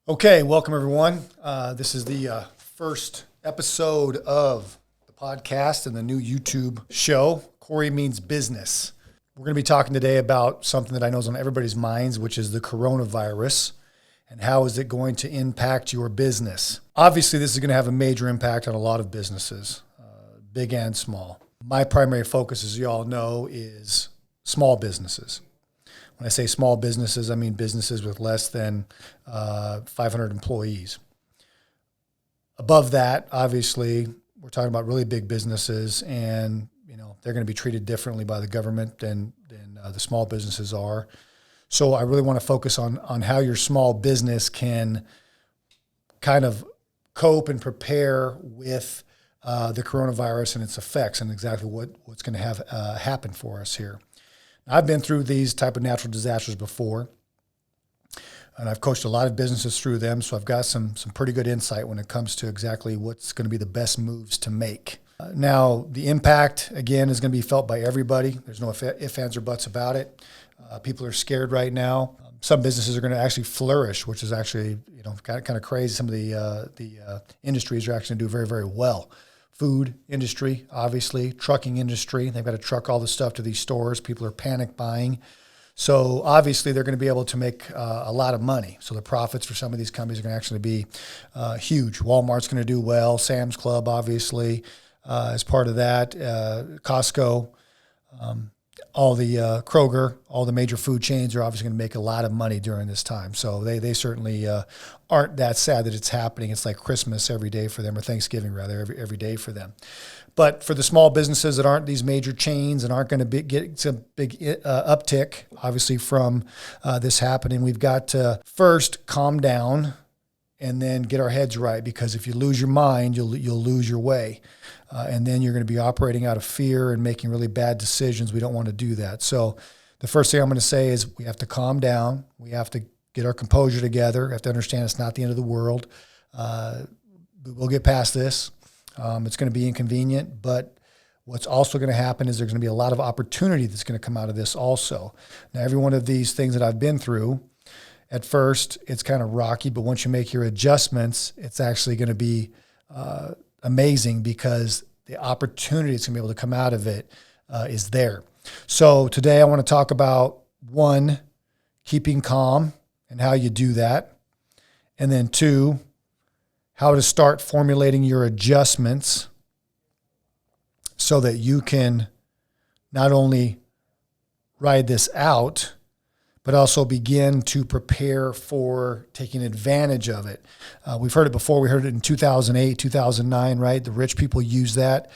Okay, welcome everyone. This is the first episode of the podcast and the new YouTube show, Cory Means Business. We're going to be talking today about something that I know is on everybody's minds, which is the coronavirus and how is it going to impact your business. Obviously, this is going to have a major impact on a lot of businesses, big and small. My primary focus, as you all know, is small businesses. When I say small businesses, I mean businesses with less than 500 employees. Above that, obviously, we're talking about really big businesses, and they're going to be treated differently by the government than the small businesses are. So I really want to focus on how your small business can kind of cope and prepare with the coronavirus and its effects, and exactly what's going to have happen for us here. I've been through these type of natural disasters before, and I've coached a lot of businesses through them, so I've got some pretty good insight when it comes to exactly what's going to be the best moves to make. Now, the impact, again, is going to be felt by everybody. There's no ifs, ands, or buts about it. People are scared right now. Some businesses are going to actually flourish, which is actually kind of crazy. Some of the industries are actually going to do very, very well. Food industry, obviously, trucking industry. They've got to truck all the stuff to these stores. People are panic buying. So obviously they're going to be able to make a lot of money. So the profits for some of these companies are going to actually be huge. Walmart's going to do well. Sam's Club, obviously, as part of that. Costco, all the Kroger, all the major food chains are obviously going to make a lot of money during this time. So they certainly aren't that sad that it's happening. It's like Christmas every day for them, or Thanksgiving rather, every day for them. But for the small businesses that aren't these major chains and aren't going to get some big uptick, obviously, from this happening, we've got to first calm down and then get our heads right, because if you lose your mind, you'll lose your way. And then you're going to be operating out of fear and making really bad decisions. We don't want to do that. So the first thing I'm going to say is we have to calm down. We have to get our composure together. We have to understand it's not the end of the world. We'll get past this. It's going to be inconvenient, but what's also going to happen is there's going to be a lot of opportunity that's going to come out of this also. Now, every one of these things that I've been through, at first, it's kind of rocky, but once you make your adjustments, it's actually going to be amazing, because the opportunity that's going to be able to come out of it is there. So today I want to talk about, one, keeping calm and how you do that. And then two, how to start formulating your adjustments so that you can not only ride this out, but also begin to prepare for taking advantage of it. We've heard it before. We heard it in 2008, 2009, right? The rich people use that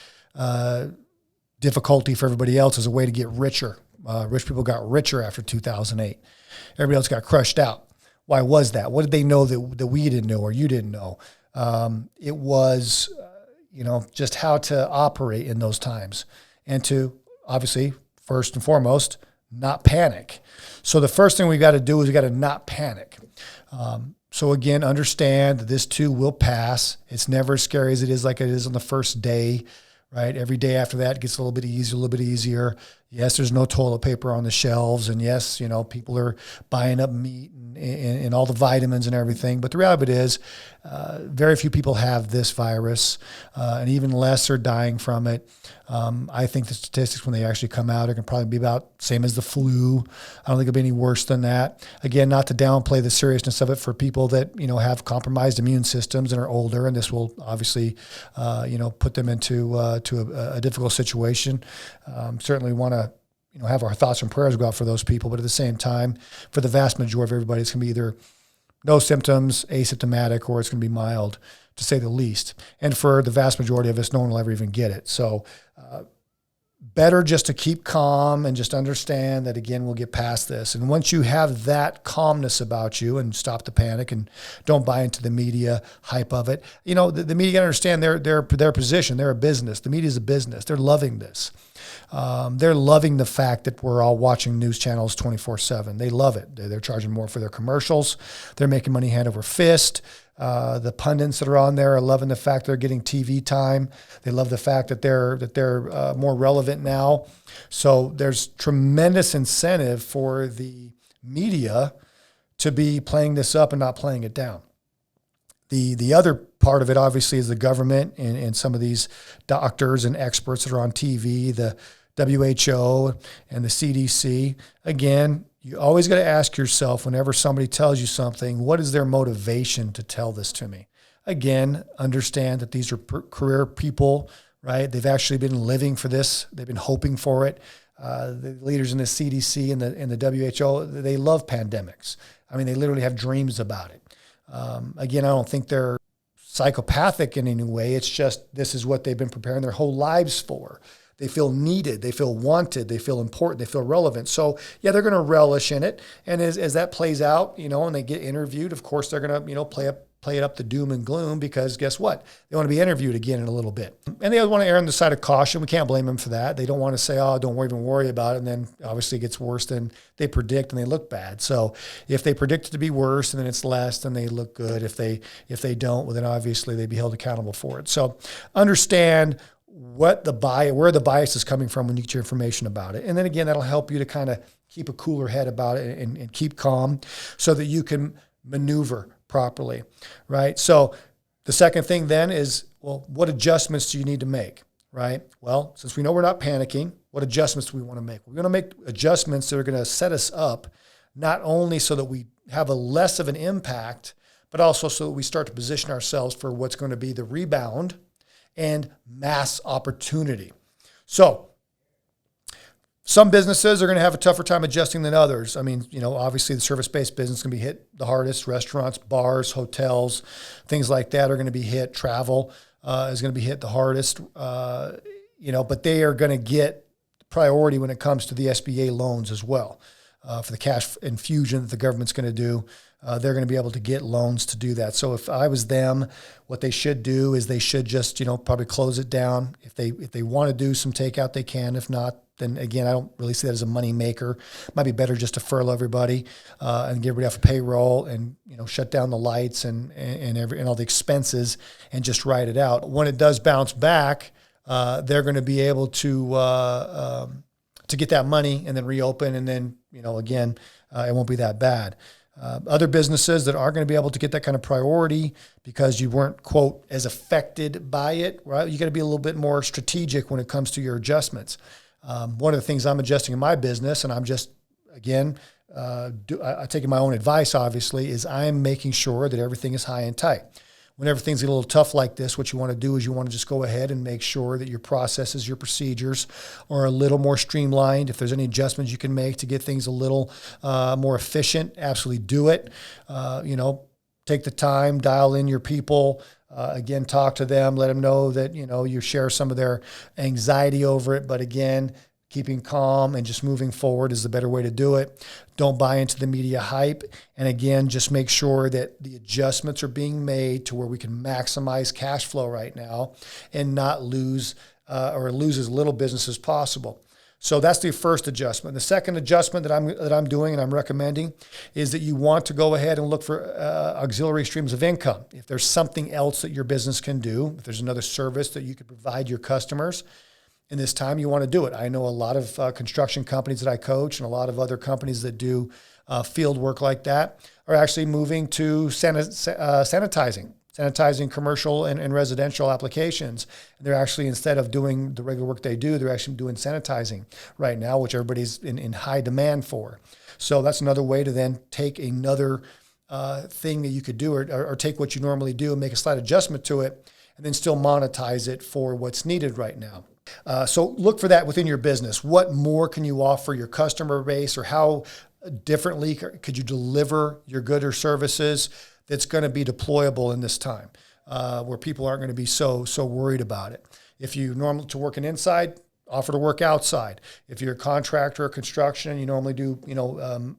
difficulty for everybody else as a way to get richer. Rich people got richer after 2008. Everybody else got crushed out. Why was that? What did they know that we didn't know or you didn't know? It was, just how to operate in those times, and to, obviously, first and foremost, not panic. So the first thing we got to do is we got to not panic. So again, understand that this too will pass. It's never as scary as it is like it is on the first day, right? Every day after that it gets a little bit easier. Yes, there's no toilet paper on the shelves. And yes, people are buying up meat and all the vitamins and everything. But the reality is very few people have this virus, and even less are dying from it. I think the statistics, when they actually come out, are going to probably be about same as the flu. I don't think it'll be any worse than that. Again, not to downplay the seriousness of it for people that, have compromised immune systems and are older, and this will obviously, put them into a difficult situation. Certainly want to have our thoughts and prayers go out for those people. But at the same time, for the vast majority of everybody, it's going to be either no symptoms, asymptomatic, or it's going to be mild, to say the least. And for the vast majority of us, no one will ever even get it. So better just to keep calm and just understand that, again, we'll get past this. And once you have that calmness about you, and stop the panic and don't buy into the media hype of it. The media got to understand their position. They're a business. The media is a business. They're loving this. They're loving the fact that we're all watching news channels 24/7. They love it. They're charging more for their commercials. They're making money hand over fist. The pundits that are on there are loving the fact they're getting TV time. They love the fact that they're more relevant now. So there's tremendous incentive for the media to be playing this up and not playing it down. The other part of it, obviously, is the government and some of these doctors and experts that are on TV, the WHO and the CDC. Again, you always got to ask yourself whenever somebody tells you something, what is their motivation to tell this to me? Again, understand that these are career people, right? They've actually been living for this. They've been hoping for it. The leaders in the CDC and the WHO, they love pandemics. I mean, they literally have dreams about it. Again, I don't think they're psychopathic in any way. It's just this is what they've been preparing their whole lives for. They feel needed. They feel wanted. They feel important. They feel relevant. So, yeah, they're going to relish in it. And as that plays out, and they get interviewed, of course, they're going to, play it up the doom and gloom because guess what? They want to be interviewed again in a little bit. And they want to err on the side of caution. We can't blame them for that. They don't want to say, oh, don't even worry about it. And then obviously it gets worse than they predict and they look bad. So if they predict it to be worse and then it's less, then they look good. If they don't, well, then obviously they'd be held accountable for it. So understand where the bias is coming from when you get your information about it. And then again, that'll help you to kind of keep a cooler head about it and keep calm so that you can maneuver properly, right? So the second thing then is, well, what adjustments do you need to make, right? Well, since we know we're not panicking, what adjustments do we want to make? We're going to make adjustments that are going to set us up not only so that we have a less of an impact, but also so that we start to position ourselves for what's going to be the rebound and mass opportunity. So some businesses are going to have a tougher time adjusting than others. I mean, obviously the service-based business is going to be hit the hardest. Restaurants, bars, hotels, things like that are going to be hit. Travel is going to be hit the hardest, but they are going to get priority when it comes to the SBA loans as well. For the cash infusion that the government's going to do, they're going to be able to get loans to do that. So if I was them, what they should do is they should just, probably close it down. If they want to do some takeout, they can. If not, then again, I don't really see that as a money maker. Might be better just to furlough everybody and get everybody off of payroll and shut down the lights and all the expenses and just ride it out. When it does bounce back, they're going to be able to get that money and then reopen, and then again, it won't be that bad. Other businesses that aren't going to be able to get that kind of priority because you weren't, quote, as affected by it, right? You got to be a little bit more strategic when it comes to your adjustments. One of the things I'm adjusting in my business, and I'm just, again, taking my own advice, obviously, is I'm making sure that everything is high and tight. Whenever things get a little tough like this, what you want to do is you want to just go ahead and make sure that your processes, your procedures are a little more streamlined. If there's any adjustments you can make to get things a little more efficient, absolutely do it. Take the time, dial in your people. Again, talk to them, let them know that, you share some of their anxiety over it. But again, keeping calm and just moving forward is the better way to do it. Don't buy into the media hype. And again, just make sure that the adjustments are being made to where we can maximize cash flow right now and not lose as little business as possible. So that's the first adjustment. The second adjustment that I'm doing and I'm recommending is that you want to go ahead and look for auxiliary streams of income. If there's something else that your business can do, if there's another service that you could provide your customers, in this time you want to do it. I know a lot of construction companies that I coach and a lot of other companies that do field work like that are actually moving to sanitizing commercial and residential applications. They're actually, instead of doing the regular work they do, they're actually doing sanitizing right now, which everybody's in high demand for. So that's another way to then take another thing that you could do or take what you normally do and make a slight adjustment to it and then still monetize it for what's needed right now. So look for that within your business. What more can you offer your customer base, or how differently could you deliver your goods or services that's going to be deployable in this time, where people aren't going to be so worried about it. If you normally to work inside, offer to work outside. If you're a contractor or construction, you normally do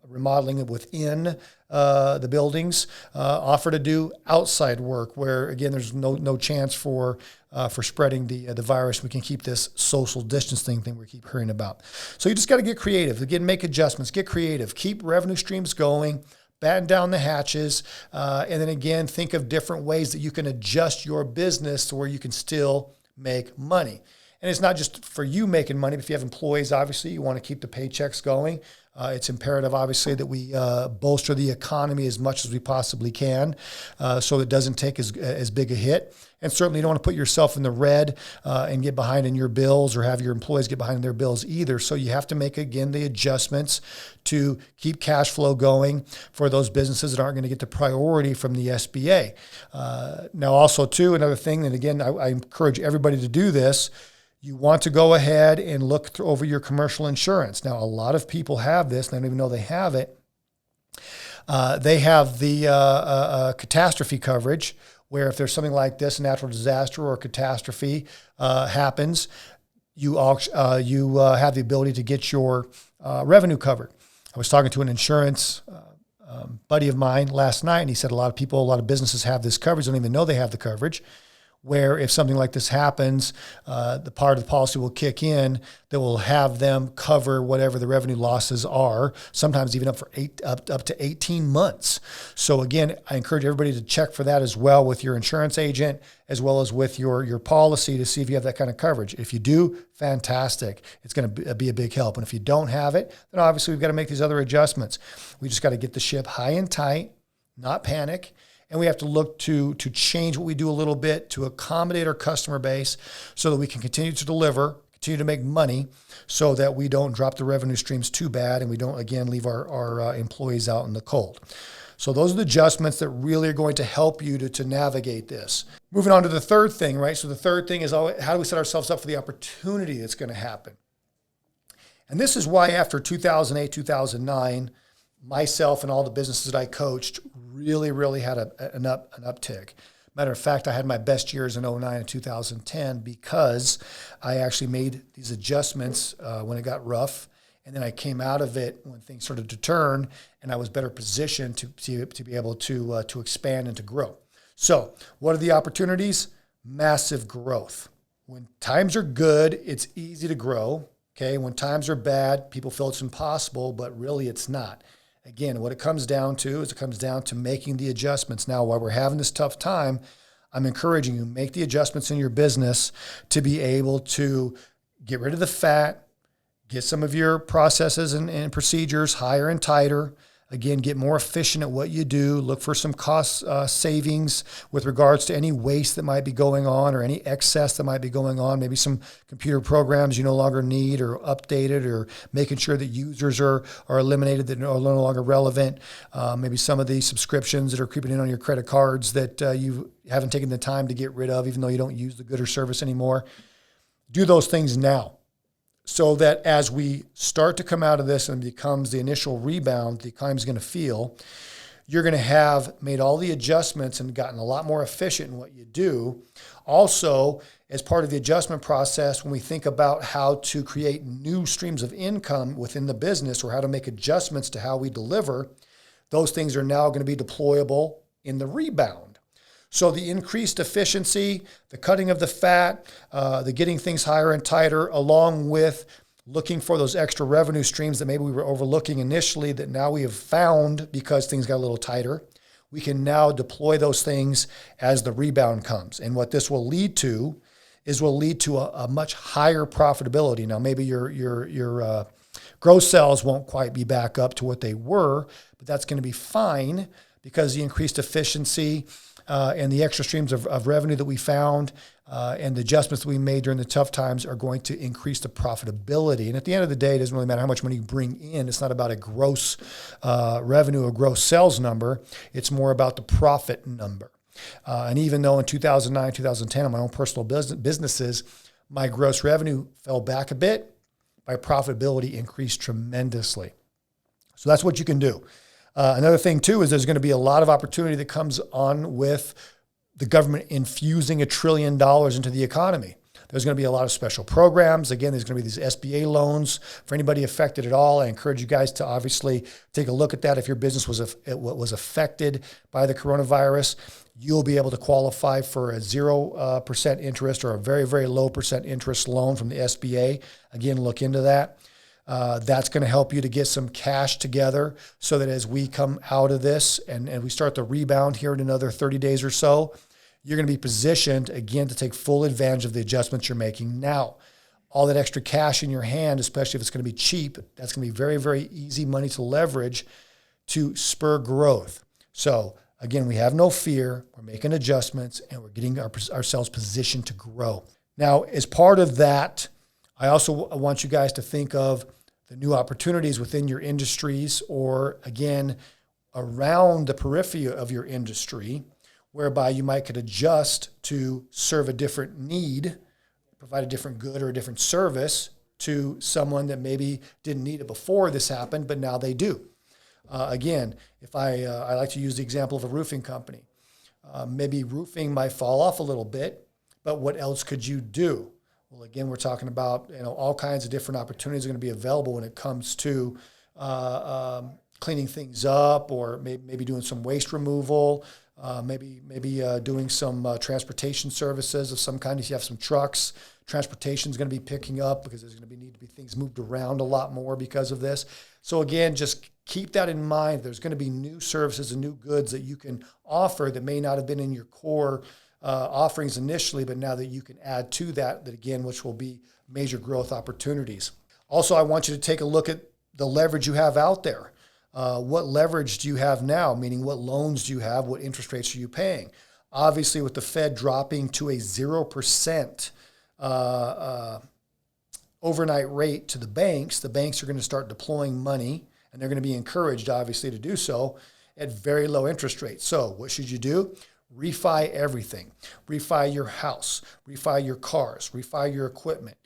remodeling within the buildings. Offer to do outside work, where again there's no chance for spreading the virus. We can keep this social distancing thing we keep hearing about. So you just got to get creative. Again, make adjustments. Get creative. Keep revenue streams going. Batten down the hatches, and then again, think of different ways that you can adjust your business to where you can still make money. And it's not just for you making money, but if you have employees, obviously, you want to keep the paychecks going. It's imperative, obviously, that we bolster the economy as much as we possibly can so it doesn't take as big a hit. And certainly you don't want to put yourself in the red and get behind in your bills or have your employees get behind in their bills either. So you have to make, again, the adjustments to keep cash flow going for those businesses that aren't going to get the priority from the SBA. Now, also, too, another thing, and again, I encourage everybody to do this, you want to go ahead and look over your commercial insurance. Now, a lot of people have this, and they don't even know they have it. They have the catastrophe coverage, where if there's something like this, a natural disaster or a catastrophe happens, you have the ability to get your revenue covered. I was talking to an insurance buddy of mine last night, and he said a lot of businesses have this coverage, don't even know they have the coverage, where if something like this happens, the part of the policy will kick in that will have them cover whatever the revenue losses are, sometimes even up to 18 months. So again, I encourage everybody to check for that as well with your insurance agent, as well as with your policy to see if you have that kind of coverage. If you do, fantastic. It's going to be a big help. And if you don't have it, then obviously we've got to make these other adjustments. We just got to get the ship high and tight, not panic. And we have to look to change what we do a little bit to accommodate our customer base so that we can continue to deliver, continue to make money so that we don't drop the revenue streams too bad and we don't, again, leave our employees out in the cold. So those are the adjustments that really are going to help you to navigate this. Moving on to the third thing, right? So the third thing is how do we set ourselves up for the opportunity that's going to happen? And this is why after 2008, 2009, myself and all the businesses that I coached really had an uptick. Matter of fact, I had my best years in 2009 and 2010 because I actually made these adjustments when it got rough. And then I came out of it when things started to turn, and I was better positioned to be able to expand and to grow. So what are the opportunities? Massive growth. When times are good, it's easy to grow. Okay. When times are bad, people feel it's impossible, but really it's not. Again, what it comes down to is it comes down to making the adjustments. Now, while we're having this tough time, I'm encouraging you, make the adjustments in your business to be able to get rid of the fat, get some of your processes and procedures higher and tighter. Again, get more efficient at what you do. Look for some cost savings with regards to any waste that might be going on or any excess that might be going on. Maybe some computer programs you no longer need or updated, or making sure that users are eliminated that are no longer relevant. Maybe some of the subscriptions that are creeping in on your credit cards that you haven't taken the time to get rid of, even though you don't use the good or service anymore. Do those things now, so that as we start to come out of this and becomes the initial rebound the economy's going to feel, you're going to have made all the adjustments and gotten a lot more efficient in what you do. Also, as part of the adjustment process, when we think about how to create new streams of income within the business or how to make adjustments to how we deliver, those things are now going to be deployable in the rebound. So the increased efficiency, the cutting of the fat, the getting things higher and tighter, along with looking for those extra revenue streams that maybe we were overlooking initially that now we have found because things got a little tighter, we can now deploy those things as the rebound comes. And what this will lead to is a much higher profitability. Now, maybe your gross sales won't quite be back up to what they were, but that's going to be fine because the increased efficiency and the extra streams of revenue that we found and the adjustments that we made during the tough times are going to increase the profitability. And at the end of the day, it doesn't really matter how much money you bring in. It's not about a gross revenue or gross sales number. It's more about the profit number. And even though in 2009, 2010, on my own personal businesses, my gross revenue fell back a bit, my profitability increased tremendously. So that's what you can do. Another thing, too, is there's going to be a lot of opportunity that comes on with the government infusing $1 trillion into the economy. There's going to be a lot of special programs. Again, there's going to be these SBA loans for anybody affected at all. I encourage you guys to obviously take a look at that. If your business was affected by the coronavirus, you'll be able to qualify for a 0% interest or a very, very low percent interest loan from the SBA. Again, look into that. That's going to help you to get some cash together so that as we come out of this and we start the rebound here in another 30 days or so, you're going to be positioned, again, to take full advantage of the adjustments you're making now. all that extra cash in your hand, especially if it's going to be cheap, that's going to be very, very easy money to leverage to spur growth. So again, we have no fear. We're making adjustments and we're getting ourselves positioned to grow. Now, as part of that, I also want you guys to think of the new opportunities within your industries, or again, around the periphery of your industry, whereby you might could adjust to serve a different need, provide a different good or a different service to someone that maybe didn't need it before this happened, but now they do. Again, if I like to use the example of a roofing company. Maybe roofing might fall off a little bit, but what else could you do? Well, again, we're talking about all kinds of different opportunities are going to be available when it comes to cleaning things up, or maybe doing some waste removal, maybe doing some transportation services of some kind. If you have some trucks, transportation is going to be picking up because there's going to need to be things moved around a lot more because of this. So again, just keep that in mind. There's going to be new services and new goods that you can offer that may not have been in your core offerings initially, but now that you can add to that again, which will be major growth opportunities. Also, I want you to take a look at the leverage you have out there. What leverage do you have now? Meaning, what loans do you have? What interest rates are you paying? Obviously, with the Fed dropping to a 0% overnight rate to the banks are going to start deploying money, and they're going to be encouraged, obviously, to do so at very low interest rates. So what should you do? Refi everything. Refi your house. Refi your cars. Refi your equipment.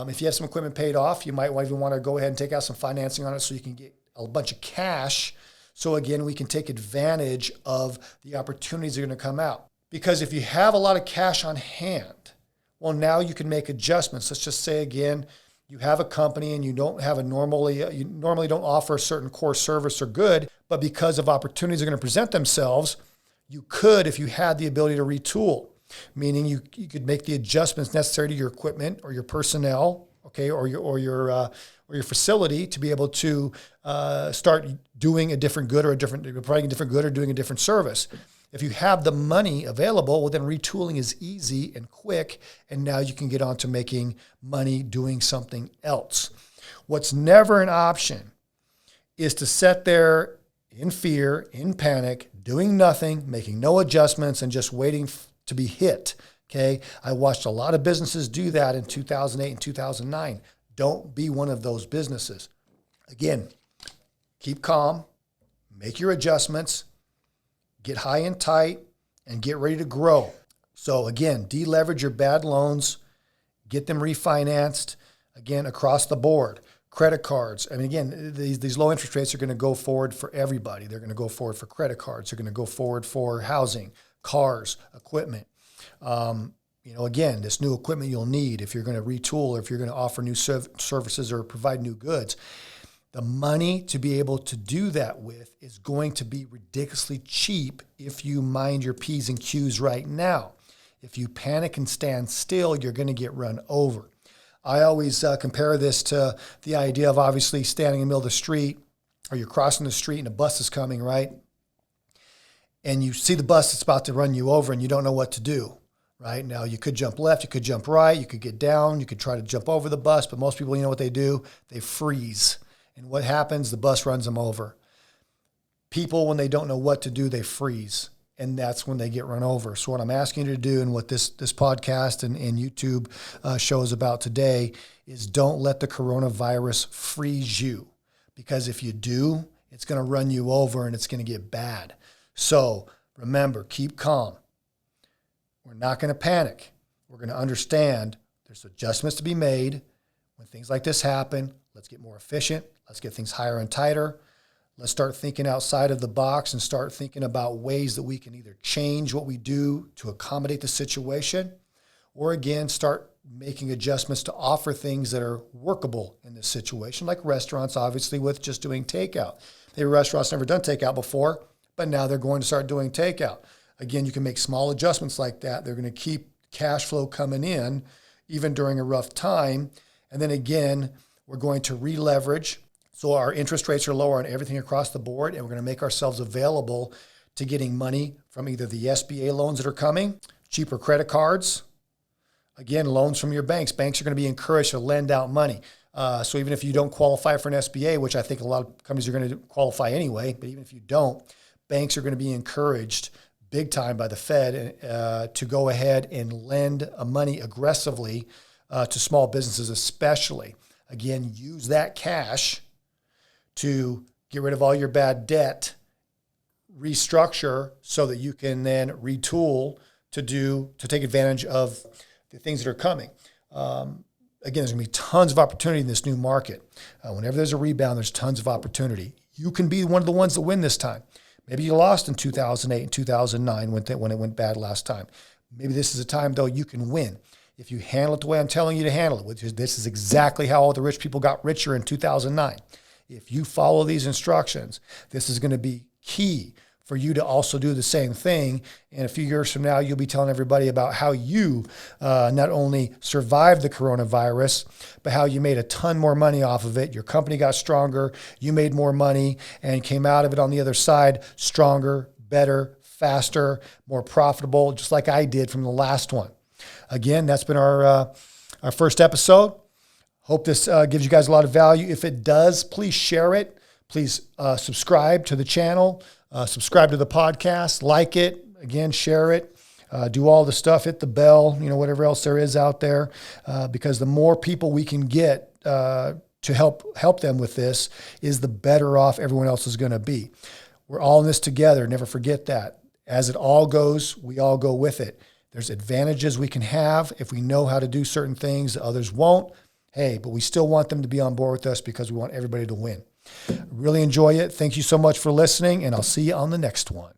If you have some equipment paid off, you might even want to go ahead and take out some financing on it so you can get a bunch of cash. So again, we can take advantage of the opportunities that are going to come out. Because if you have a lot of cash on hand, well, now you can make adjustments. Let's just say again, you have a company and you normally don't offer a certain core service or good, but because of opportunities that are going to present themselves, you could, if you had the ability to retool, meaning you could make the adjustments necessary to your equipment or your personnel, okay, or your facility to be able to start doing a different good providing a different good or doing a different service. If you have the money available, well, then retooling is easy and quick, and now you can get on to making money doing something else. What's never an option is to sit there in fear, in panic, doing nothing, making no adjustments, and just waiting to be hit. Okay, I watched a lot of businesses do that in 2008 and 2009. Don't be one of those businesses. Again, keep calm, make your adjustments, get high and tight, and get ready to grow. So again, deleverage your bad loans, get them refinanced, again, across the board. Credit cards. I mean, again, these low interest rates are going to go forward for everybody. They're going to go forward for credit cards. They're going to go forward for housing, cars, equipment. Again, this new equipment you'll need if you're going to retool or if you're going to offer new services or provide new goods. The money to be able to do that with is going to be ridiculously cheap if you mind your P's and Q's right now. If you panic and stand still, you're going to get run over. I always compare this to the idea of obviously standing in the middle of the street, or you're crossing the street and a bus is coming, right? And you see the bus that's about to run you over and you don't know what to do, right? Now, you could jump left, you could jump right, you could get down, you could try to jump over the bus, but most people, you know what they do? They freeze. And what happens? The bus runs them over. People, when they don't know what to do, they freeze. And that's when they get run over. So what I'm asking you to do, and what this podcast and YouTube show is about today, is don't let the coronavirus freeze you. Because if you do, it's going to run you over and it's going to get bad. So remember, keep calm. We're not going to panic. We're going to understand there's adjustments to be made. When things like this happen, let's get more efficient. Let's get things higher and tighter. Let's start thinking outside of the box and start thinking about ways that we can either change what we do to accommodate the situation, or again, start making adjustments to offer things that are workable in this situation, like restaurants, obviously, with just doing takeout. Maybe restaurants never done takeout before, but now they're going to start doing takeout. Again, you can make small adjustments like that. They're going to keep cash flow coming in, even during a rough time. And then again, we're going to re-leverage. So our interest rates are lower on everything across the board, and we're going to make ourselves available to getting money from either the SBA loans that are coming, cheaper credit cards, Again, loans from your banks. Banks are going to be encouraged to lend out money. So even if you don't qualify for an SBA, which I think a lot of companies are going to qualify anyway, but even if you don't, banks are going to be encouraged big time by the Fed to go ahead and lend money aggressively to small businesses especially. Again, use that cash to get rid of all your bad debt, restructure so that you can then retool to take advantage of the things that are coming. Again, there's going to be tons of opportunity in this new market. Whenever there's a rebound, there's tons of opportunity. You can be one of the ones that win this time. Maybe you lost in 2008 and 2009 when it went bad last time. Maybe this is a time, though, you can win. If you handle it the way I'm telling you to handle it, which is this is exactly how all the rich people got richer in 2009. If you follow these instructions, this is going to be key for you to also do the same thing. And a few years from now, you'll be telling everybody about how you not only survived the coronavirus, but how you made a ton more money off of it. Your company got stronger, you made more money, and came out of it on the other side stronger, better, faster, more profitable, just like I did from the last one. Again, that's been our first episode. Hope this gives you guys a lot of value. If it does, please share it. Please subscribe to the channel. Subscribe to the podcast, like it, again, share it, do all the stuff, hit the bell, whatever else there is out there, because the more people we can get to help them with this is the better off everyone else is going to be. We're all in this together. Never forget that. As it all goes, we all go with it. There's advantages we can have if we know how to do certain things that others won't. Hey, but we still want them to be on board with us because we want everybody to win. Really enjoy it. Thank you so much for listening, and I'll see you on the next one.